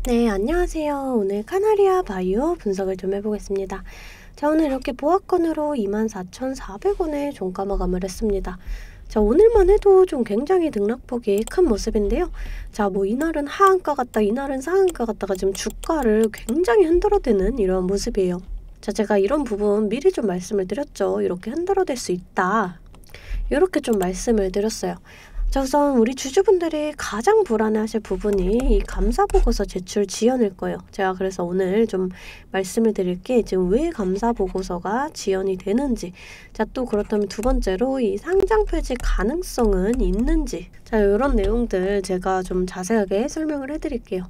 네, 안녕하세요. 오늘 카나리아 바이오 분석을 좀 해보겠습니다. 자, 오늘 이렇게 보합권으로 24,400원에 종가 마감을 했습니다. 자, 오늘만 해도 좀 굉장히 등락폭이 큰 모습인데요. 자, 이날은 하한가 갔다 이날은 상한가 갔다가 지금 주가를 굉장히 흔들어대는 이런 모습이에요. 자, 제가 이런 부분 미리 좀 말씀을 드렸죠. 이렇게 흔들어댈 수 있다. 이렇게 좀 말씀을 드렸어요. 자, 우선 우리 주주분들이 가장 불안해하실 부분이 이 감사보고서 제출 지연일 거예요. 제가 그래서 오늘 좀 말씀을 드릴게 지금 왜 감사보고서가 지연이 되는지, 자, 또 그렇다면 두 번째로 이 상장 폐지 가능성은 있는지, 자, 이런 내용들 제가 좀 자세하게 설명을 해드릴게요.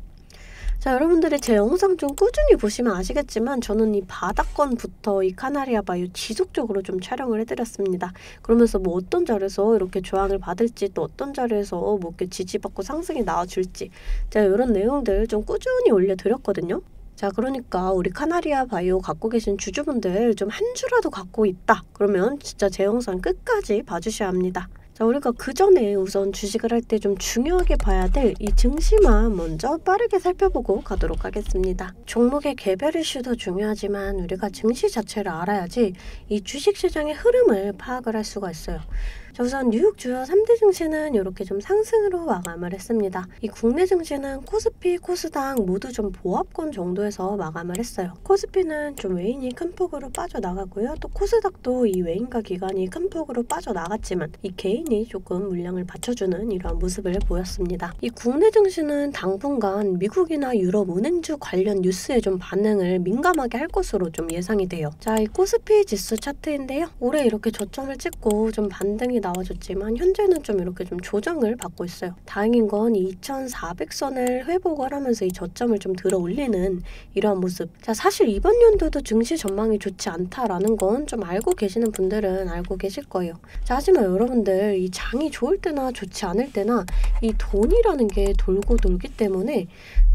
자, 여러분들이 제 영상 좀 꾸준히 보시면 아시겠지만 저는 이 바닥권부터 이 카나리아 바이오 지속적으로 좀 촬영을 해드렸습니다. 그러면서 어떤 자리에서 이렇게 조항을 받을지, 또 어떤 자리에서 이렇게 지지받고 상승이 나와줄지, 제가 이런 내용들 좀 꾸준히 올려드렸거든요. 자, 그러니까 우리 카나리아 바이오 갖고 계신 주주분들 좀 한 주라도 갖고 있다 그러면 진짜 제 영상 끝까지 봐주셔야 합니다. 자, 우리가 그 전에 우선 주식을 할 때 좀 중요하게 봐야 될 이 증시만 먼저 빠르게 살펴보고 가도록 하겠습니다. 종목의 개별 이슈도 중요하지만 우리가 증시 자체를 알아야지 이 주식시장의 흐름을 파악을 할 수가 있어요. 자, 우선 뉴욕 주요 3대 증시는 이렇게 좀 상승으로 마감을 했습니다. 이 국내 증시는 코스피, 코스닥 모두 좀 보합권 정도에서 마감을 했어요. 코스피는 좀 외인이 큰 폭으로 빠져나가고요. 또 코스닥도 이 외인과 기관이 큰 폭으로 빠져나갔지만 이 개인이 조금 물량을 받쳐주는 이러한 모습을 보였습니다. 이 국내 증시는 당분간 미국이나 유럽 은행주 관련 뉴스에 좀 반응을 민감하게 할 것으로 좀 예상이 돼요. 자, 이 코스피 지수 차트인데요. 올해 이렇게 저점을 찍고 좀 반등이 나와줬지만 현재는 좀 이렇게 좀 조정을 받고 있어요. 다행인 건 2,400선을 회복을 하면서 이 저점을 좀 들어 올리는 이러한 모습. 자, 사실 이번 연도도 증시 전망이 좋지 않다라는 건 좀 알고 계시는 분들은 알고 계실 거예요. 자, 하지만 여러분들 이 장이 좋을 때나 좋지 않을 때나 이 돈이라는 게 돌고 돌기 때문에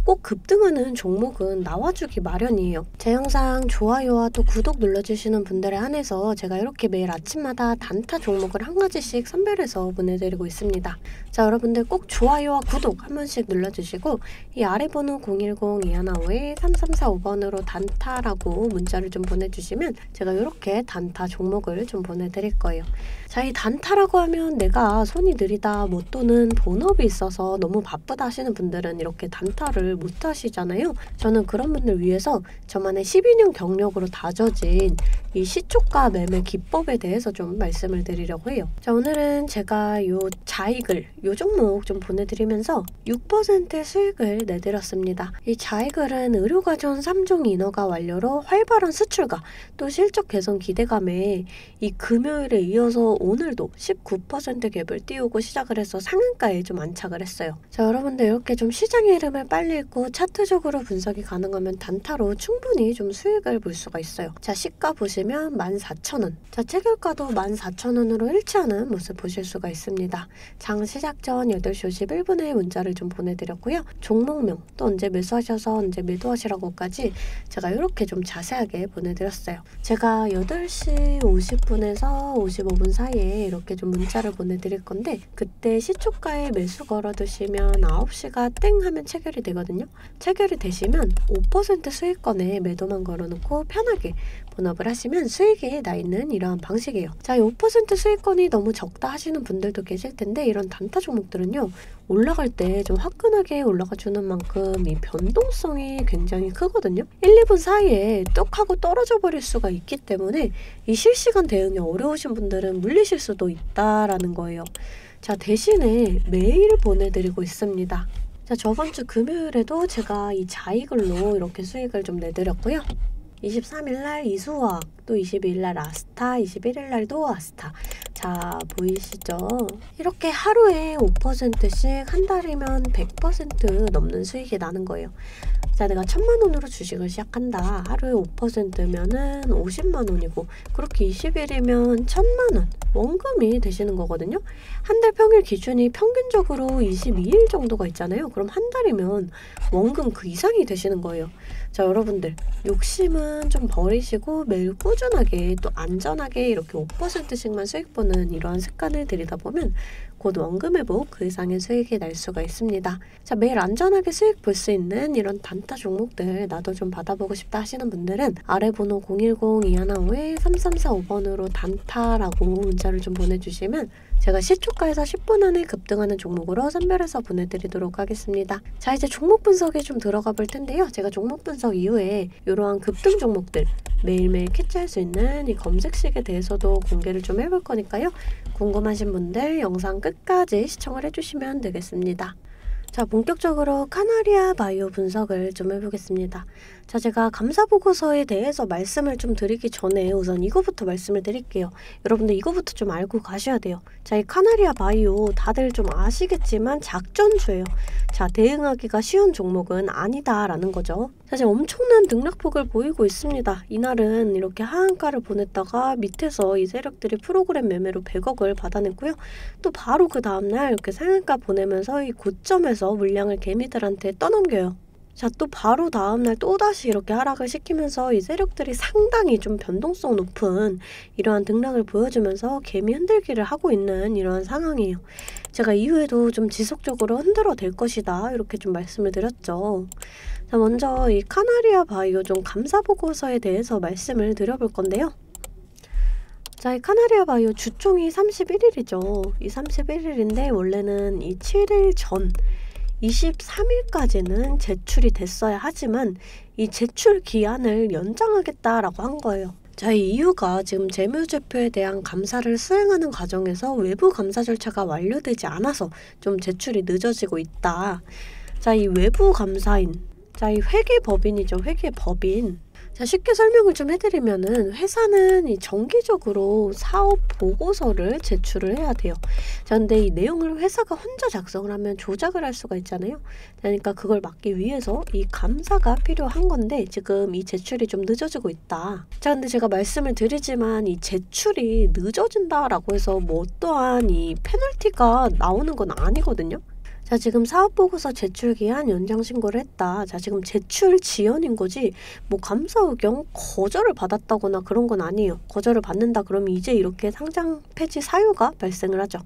꼭 급등하는 종목은 나와주기 마련이에요. 제 영상 좋아요와 또 구독 눌러주시는 분들에 한해서 제가 이렇게 매일 아침마다 단타 종목을 한 가지씩 선별해서 보내드리고 있습니다. 자, 여러분들 꼭 좋아요와 구독 한 번씩 눌러주시고 이 아래 번호 010-2152-3345번으로 단타라고 문자를 좀 보내주시면 제가 이렇게 단타 종목을 좀 보내드릴 거예요. 자, 이 단타라고 하면 내가 손이 느리다 또는 본업이 있어서 너무 바쁘다 하시는 분들은 이렇게 단타를 못 하시잖아요. 저는 그런 분들 위해서 저만의 12년 경력으로 다져진 이 시초가 매매 기법에 대해서 좀 말씀을 드리려고 해요. 자, 오늘은 제가 요 자익을 요 종목 좀 보내드리면서 6% 수익을 내드렸습니다. 이 자익을은 의료가전 3종 인허가 완료로 활발한 수출과 또 실적 개선 기대감에 이 금요일에 이어서 오늘도 19% 갭을 띄우고 시작을 해서 상한가에 좀 안착을 했어요. 자, 여러분들 이렇게 좀 시장의 흐름을 빨리 읽고 차트적으로 분석이 가능하면 단타로 충분히 좀 수익을 볼 수가 있어요. 자, 시가 보시면 14,000원. 자, 체결가도 14,000원으로 일치하는 모습 보실 수가 있습니다. 장 시작 전 8시 51분에 문자를 좀 보내드렸고요. 종목명 또 언제 매수하셔서 언제 매도하시라고까지 제가 이렇게 좀 자세하게 보내드렸어요. 제가 8시 50분에서 55분 사이에 이렇게 좀 문자를 보내드릴 건데 그때 시초가에 매수 걸어두시면 9시가 땡 하면 체결이 되거든요. 체결이 되시면 5% 수익권에 매도만 걸어놓고 편하게 본업을 하시면 수익이 나 있는 이러한 방식이에요. 자, 이 5% 수익권이 너무 적다 하시는 분들도 계실 텐데 이런 단타 종목들은요. 올라갈 때 좀 화끈하게 올라가 주는 만큼 이 변동성이 굉장히 크거든요. 1, 2분 사이에 뚝 하고 떨어져 버릴 수가 있기 때문에 이 실시간 대응이 어려우신 분들은 물리실 수도 있다라는 거예요. 자, 대신에 매일 보내드리고 있습니다. 자, 저번 주 금요일에도 제가 이 자익을로 이렇게 수익을 좀 내드렸고요. 23일날 이수화학, 또 22일날 아스타, 21일날도 아스타. 자, 보이시죠? 이렇게 하루에 5%씩 한 달이면 100% 넘는 수익이 나는 거예요. 자, 내가 1,000만원으로 주식을 시작한다. 하루에 5%면은 50만원이고 그렇게 20일이면 1,000만원 원금이 되시는 거거든요. 한 달 평일 기준이 평균적으로 22일 정도가 있잖아요. 그럼 한 달이면 원금 그 이상이 되시는 거예요. 자, 여러분들 욕심은 좀 버리시고 매일 꾸준하게 또 안전하게 이렇게 5%씩만 수익 보는 이러한 습관을 들이다 보면 곧 원금 회복 그 이상의 수익이 날 수가 있습니다. 자, 매일 안전하게 수익 볼 수 있는 이런 단타 종목들 나도 좀 받아보고 싶다 하시는 분들은 아래 번호 010-2155-3345번으로 단타라고 문자를 좀 보내주시면 제가 시초가에서 10분 안에 급등하는 종목으로 선별해서 보내드리도록 하겠습니다. 자, 이제 종목 분석에 좀 들어가 볼 텐데요. 제가 종목 분석 이후에 이러한 급등 종목들 매일매일 캐치할 수 있는 이 검색식에 대해서도 공개를 좀 해볼 거니까요. 궁금하신 분들 영상 끝까지 시청을 해주시면 되겠습니다. 자, 본격적으로 카나리아 바이오 분석을 좀 해보겠습니다. 자, 제가 감사보고서에 대해서 말씀을 좀 드리기 전에 우선 이거부터 말씀을 드릴게요. 여러분들 이거부터 좀 알고 가셔야 돼요. 자, 이 카나리아 바이오 다들 좀 아시겠지만 작전주예요. 자, 대응하기가 쉬운 종목은 아니다라는 거죠. 사실 엄청난 등락폭을 보이고 있습니다. 이날은 이렇게 하한가를 보냈다가 밑에서 이 세력들이 프로그램 매매로 100억을 받아냈고요. 또 바로 그 다음날 이렇게 상한가 보내면서 이 고점에서 물량을 개미들한테 떠넘겨요. 자, 또 바로 다음날 또다시 이렇게 하락을 시키면서 이 세력들이 상당히 좀 변동성 높은 이러한 등락을 보여주면서 개미 흔들기를 하고 있는 이러한 상황이에요. 제가 이후에도 좀 지속적으로 흔들어 댈 것이다 이렇게 좀 말씀을 드렸죠. 자, 먼저 이 카나리아 바이오 좀 감사보고서에 대해서 말씀을 드려볼 건데요. 자, 이 카나리아 바이오 주총이 31일이죠. 이 31일인데 원래는 이 7일 전 23일까지는 제출이 됐어야 하지만 이 제출 기한을 연장하겠다라고 한 거예요. 자, 이 이유가 지금 재무제표에 대한 감사를 수행하는 과정에서 외부 감사 절차가 완료되지 않아서 좀 제출이 늦어지고 있다. 자, 이 외부 감사인, 자, 이 회계법인이죠. 회계법인. 자, 쉽게 설명을 좀 해드리면은 회사는 이 정기적으로 사업 보고서를 제출을 해야 돼요. 자, 근데 이 내용을 회사가 혼자 작성을 하면 조작을 할 수가 있잖아요. 그러니까 그걸 막기 위해서 이 감사가 필요한 건데 지금 이 제출이 좀 늦어지고 있다. 자, 근데 제가 말씀을 드리지만 이 제출이 늦어진다라고 해서 뭐 어떠한 이 페널티가 나오는 건 아니거든요. 자, 지금 사업보고서 제출기한 연장 신고를 했다. 자, 지금 제출 지연인 거지 뭐 감사 의견 거절을 받았다거나 그런 건 아니에요. 거절을 받는다 그러면 이제 이렇게 상장 폐지 사유가 발생을 하죠.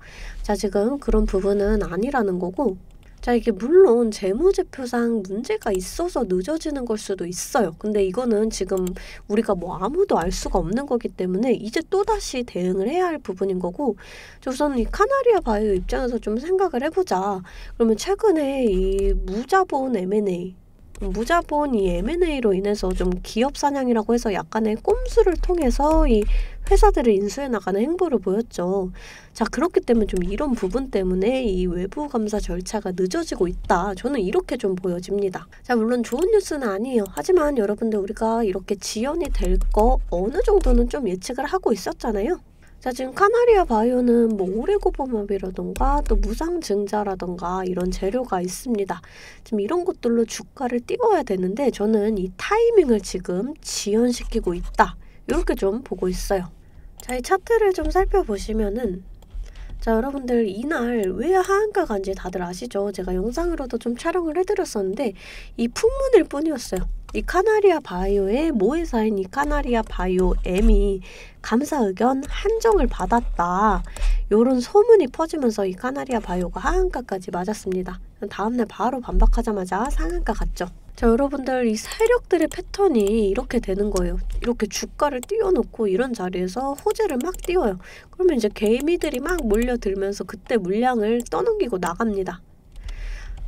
자, 지금 그런 부분은 아니라는 거고, 자, 이게 물론 재무제표상 문제가 있어서 늦어지는 걸 수도 있어요. 근데 이거는 지금 우리가 뭐 아무도 알 수가 없는 거기 때문에 이제 또다시 대응을 해야 할 부분인 거고, 우선 이 카나리아 바이오 입장에서 좀 생각을 해보자. 그러면 최근에 이 무자본 M&A, 무자본 이 M&A로 인해서 좀 기업 사냥이라고 해서 약간의 꼼수를 통해서 이 회사들을 인수해 나가는 행보를 보였죠. 자, 그렇기 때문에 좀 이런 부분 때문에 이 외부 감사 절차가 늦어지고 있다. 저는 이렇게 좀 보여집니다. 자, 물론 좋은 뉴스는 아니에요. 하지만 여러분들 우리가 이렇게 지연이 될 거 어느 정도는 좀 예측을 하고 있었잖아요. 자, 지금 카나리아 바이오는 뭐 오레고보맙이라던가 또 무상증자라던가 이런 재료가 있습니다. 지금 이런 것들로 주가를 띄워야 되는데 저는 이 타이밍을 지금 지연시키고 있다. 이렇게 좀 보고 있어요. 자, 이 차트를 좀 살펴보시면은, 자, 여러분들 이날 왜 하한가 간지 다들 아시죠? 제가 영상으로도 좀 촬영을 해드렸었는데 이 풍문일 뿐이었어요. 이 카나리아 바이오의 모회사인 이 카나리아 바이오 M이 감사 의견 한정을 받았다. 요런 소문이 퍼지면서 이 카나리아 바이오가 하한가까지 맞았습니다. 다음날 바로 반박하자마자 상한가 갔죠. 자, 여러분들 이 세력들의 패턴이 이렇게 되는 거예요. 이렇게 주가를 띄워놓고 이런 자리에서 호재를 막 띄워요. 그러면 이제 개미들이 막 몰려들면서 그때 물량을 떠넘기고 나갑니다.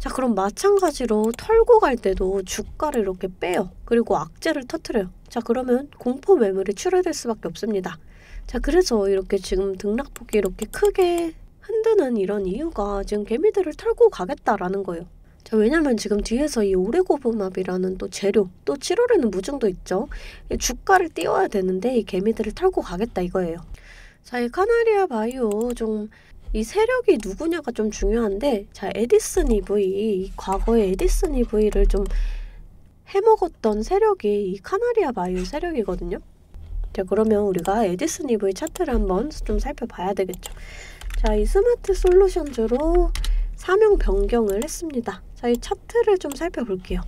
자, 그럼 마찬가지로 털고 갈 때도 주가를 이렇게 빼요. 그리고 악재를 터트려요. 자, 그러면 공포 매물이 출회될 수밖에 없습니다. 자, 그래서 이렇게 지금 등락폭이 이렇게 크게 흔드는 이런 이유가 지금 개미들을 털고 가겠다라는 거예요. 자, 왜냐면 지금 뒤에서 이 오레고보맙이라는 또 재료, 또 7월에는 무증도 있죠. 이 주가를 띄워야 되는데 이 개미들을 털고 가겠다 이거예요. 자, 이 카나리아 바이오 좀 이 세력이 누구냐가 좀 중요한데, 자, 에디슨 EV, 과거에 에디슨 EV를 좀 해먹었던 세력이 이 카나리아 바이오 세력이거든요. 자, 그러면 우리가 에디슨 EV 차트를 한번 좀 살펴봐야 되겠죠. 자, 이 스마트 솔루션즈로 사명 변경을 했습니다. 자, 이 차트를 좀 살펴볼게요.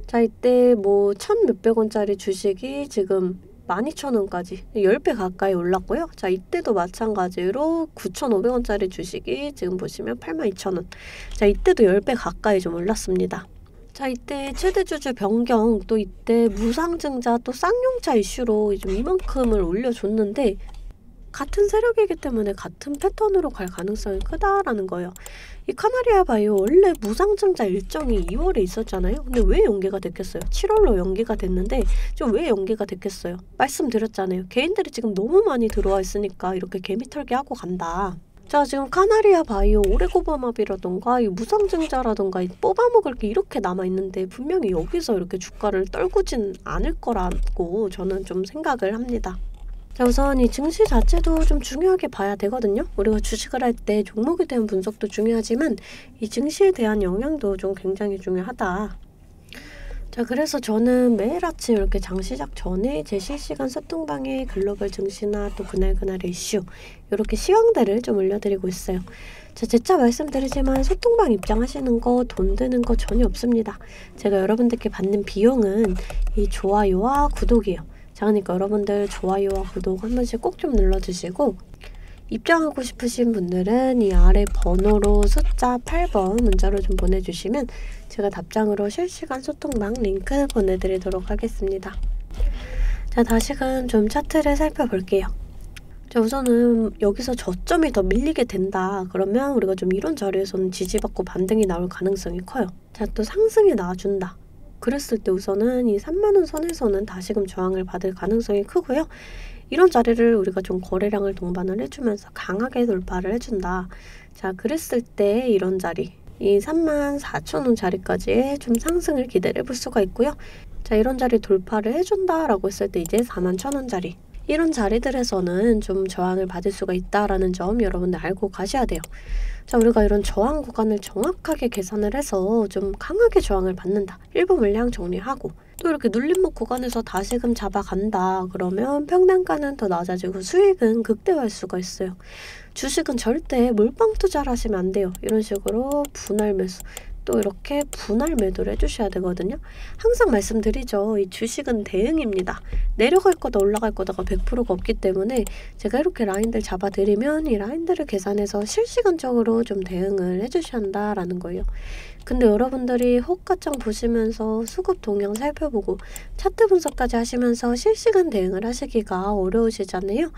자, 이때 뭐 1,000몇백 원짜리 주식이 지금 12,000원까지 10배 가까이 올랐고요. 자, 이때도 마찬가지로 9,500원짜리 주식이 지금 보시면 82,000원. 자, 이때도 10배 가까이 좀 올랐습니다. 자, 이때 최대 주주 변경, 또 이때 무상증자, 또 쌍용차 이슈로 좀 이만큼을 올려줬는데 같은 세력이기 때문에 같은 패턴으로 갈 가능성이 크다라는 거예요. 이 카나리아 바이오 원래 무상증자 일정이 2월에 있었잖아요. 근데 왜 연기가 됐겠어요? 7월로 연기가 됐는데 좀 왜 연기가 됐겠어요? 말씀드렸잖아요. 개인들이 지금 너무 많이 들어와 있으니까 이렇게 개미털기 하고 간다. 자, 지금 카나리아 바이오 오레고바맙이라던가 이 무상증자라던가 이 뽑아먹을 게 이렇게 남아있는데 분명히 여기서 이렇게 주가를 떨구진 않을 거라고 저는 좀 생각을 합니다. 자, 우선 이 증시 자체도 좀 중요하게 봐야 되거든요. 우리가 주식을 할 때 종목에 대한 분석도 중요하지만 이 증시에 대한 영향도 좀 굉장히 중요하다. 자, 그래서 저는 매일 아침 이렇게 장 시작 전에 제 실시간 소통방에 글로벌 증시나 또 그날그날의 이슈 이렇게 시황들을 좀 올려드리고 있어요. 자, 재차 말씀드리지만 소통방 입장하시는 거 돈 드는 거 전혀 없습니다. 제가 여러분들께 받는 비용은 이 좋아요와 구독이에요. 자, 그러니까 여러분들 좋아요와 구독 한 번씩 꼭 좀 눌러주시고 입장하고 싶으신 분들은 이 아래 번호로 숫자 8번 문자로 좀 보내주시면 제가 답장으로 실시간 소통방 링크 보내드리도록 하겠습니다. 자, 다시금 좀 차트를 살펴볼게요. 자, 우선은 여기서 저점이 더 밀리게 된다. 그러면 우리가 좀 이런 자리에서는 지지받고 반등이 나올 가능성이 커요. 자, 또 상승이 나와준다. 그랬을 때 우선은 이 3만원 선에서는 다시금 저항을 받을 가능성이 크고요. 이런 자리를 우리가 좀 거래량을 동반을 해주면서 강하게 돌파를 해준다. 자, 그랬을 때 이런 자리, 이 34,000원 자리까지의 좀 상승을 기대를 해볼 수가 있고요. 자, 이런 자리 돌파를 해준다라고 했을 때 이제 41,000원 자리, 이런 자리들에서는 좀 저항을 받을 수가 있다라는 점 여러분들 알고 가셔야 돼요. 자, 우리가 이런 저항 구간을 정확하게 계산을 해서 좀 강하게 저항을 받는다. 일부 물량 정리하고 또 이렇게 눌림목 구간에서 다시금 잡아간다. 그러면 평단가는 더 낮아지고 수익은 극대화할 수가 있어요. 주식은 절대 몰빵 투자를 하시면 안 돼요. 이런 식으로 분할 매수, 또 이렇게 분할 매도를 해주셔야 되거든요. 항상 말씀드리죠. 이 주식은 대응입니다. 내려갈 거다 올라갈 거다가 100%가 없기 때문에 제가 이렇게 라인들 잡아드리면 이 라인들을 계산해서 실시간적으로 좀 대응을 해주셔야 한다라는 거예요. 근데 여러분들이 호가창 보시면서 수급 동향 살펴보고 차트 분석까지 하시면서 실시간 대응을 하시기가 어려우시잖아요.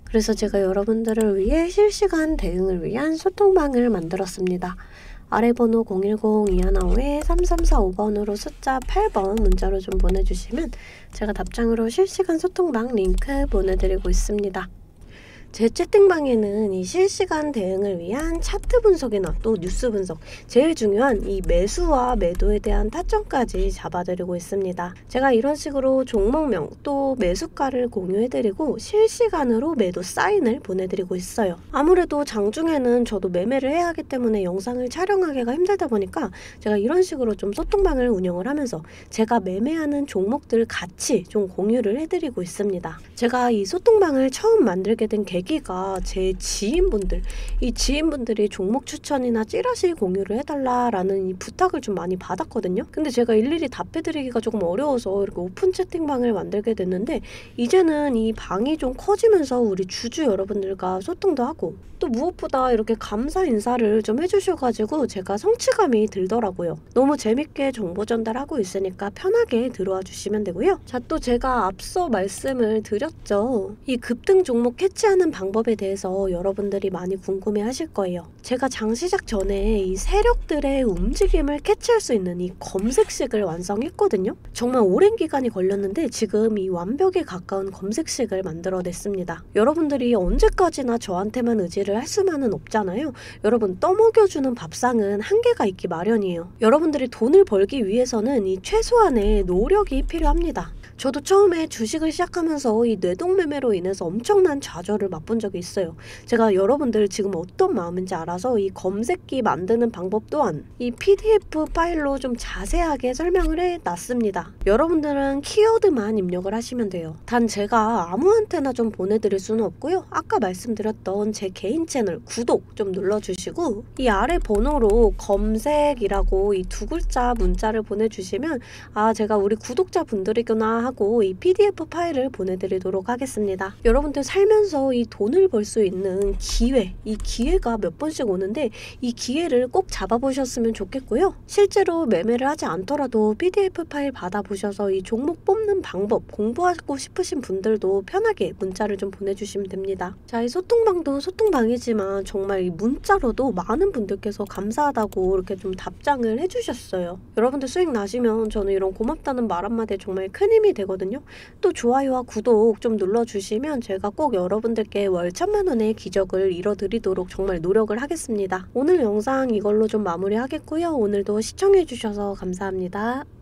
그래서 제가 여러분들을 위해 실시간 대응을 위한 소통방을 만들었습니다. 아래 번호 010-215-3345번으로 숫자 8번 문자로 좀 보내주시면 제가 답장으로 실시간 소통방 링크 보내드리고 있습니다. 제 채팅방에는 이 실시간 대응을 위한 차트 분석이나 또 뉴스 분석, 제일 중요한 이 매수와 매도에 대한 타점까지 잡아드리고 있습니다. 제가 이런 식으로 종목명 또 매수가를 공유해드리고 실시간으로 매도 사인을 보내드리고 있어요. 아무래도 장중에는 저도 매매를 해야 하기 때문에 영상을 촬영하기가 힘들다 보니까 제가 이런 식으로 좀 소통방을 운영을 하면서 제가 매매하는 종목들 같이 좀 공유를 해드리고 있습니다. 제가 이 소통방을 처음 만들게 된 계기가 제 지인분들, 이 지인분들이 종목 추천이나 찌라시 공유를 해달라라는 이 부탁을 좀 많이 받았거든요. 근데 제가 일일이 답해드리기가 조금 어려워서 이렇게 오픈 채팅방을 만들게 됐는데 이제는 이 방이 좀 커지면서 우리 주주 여러분들과 소통도 하고 또 무엇보다 이렇게 감사 인사를 좀 해주셔가지고 제가 성취감이 들더라고요. 너무 재밌게 정보 전달하고 있으니까 편하게 들어와 주시면 되고요. 자, 또 제가 앞서 말씀을 드렸죠. 이 급등 종목 캐치하는 방법에 대해서 여러분들이 많이 궁금해 하실 거예요. 제가 장 시작 전에 이 세력들의 움직임을 캐치할 수 있는 이 검색식을 완성했거든요. 정말 오랜 기간이 걸렸는데 지금 이 완벽에 가까운 검색식을 만들어냈습니다. 여러분들이 언제까지나 저한테만 의지를 할 수만은 없잖아요. 여러분, 떠먹여주는 밥상은 한계가 있기 마련이에요. 여러분들이 돈을 벌기 위해서는 이 최소한의 노력이 필요합니다. 저도 처음에 주식을 시작하면서 이 뇌동매매로 인해서 엄청난 좌절을 맛본 적이 있어요. 제가 여러분들 지금 어떤 마음인지 알아서 이 검색기 만드는 방법 또한 이 PDF 파일로 좀 자세하게 설명을 해놨습니다. 여러분들은 키워드만 입력을 하시면 돼요. 단 제가 아무한테나 좀 보내드릴 수는 없고요. 아까 말씀드렸던 제 개인 채널 구독 좀 눌러주시고 이 아래 번호로 검색이라고 이 두 글자 문자를 보내주시면 아 제가 우리 구독자분들이구나 하고 이 PDF 파일을 보내드리도록 하겠습니다. 여러분들 살면서 이 돈을 벌 수 있는 기회, 이 기회가 몇 번씩 오는데 이 기회를 꼭 잡아보셨으면 좋겠고요. 실제로 매매를 하지 않더라도 PDF 파일 받아보셔서 이 종목 뽑는 방법 공부하고 싶으신 분들도 편하게 문자를 좀 보내주시면 됩니다. 자, 이 소통방도 소통방이지만 정말 이 문자로도 많은 분들께서 감사하다고 이렇게 좀 답장을 해주셨어요. 여러분들 수익 나시면 저는 이런 고맙다는 말 한마디에 정말 큰 힘이 되거든요. 또 좋아요와 구독 좀 눌러주시면 제가 꼭 여러분들께 월 1000만 원의 기적을 이뤄드리도록 정말 노력을 하겠습니다. 오늘 영상 이걸로 좀 마무리하겠고요. 오늘도 시청해주셔서 감사합니다.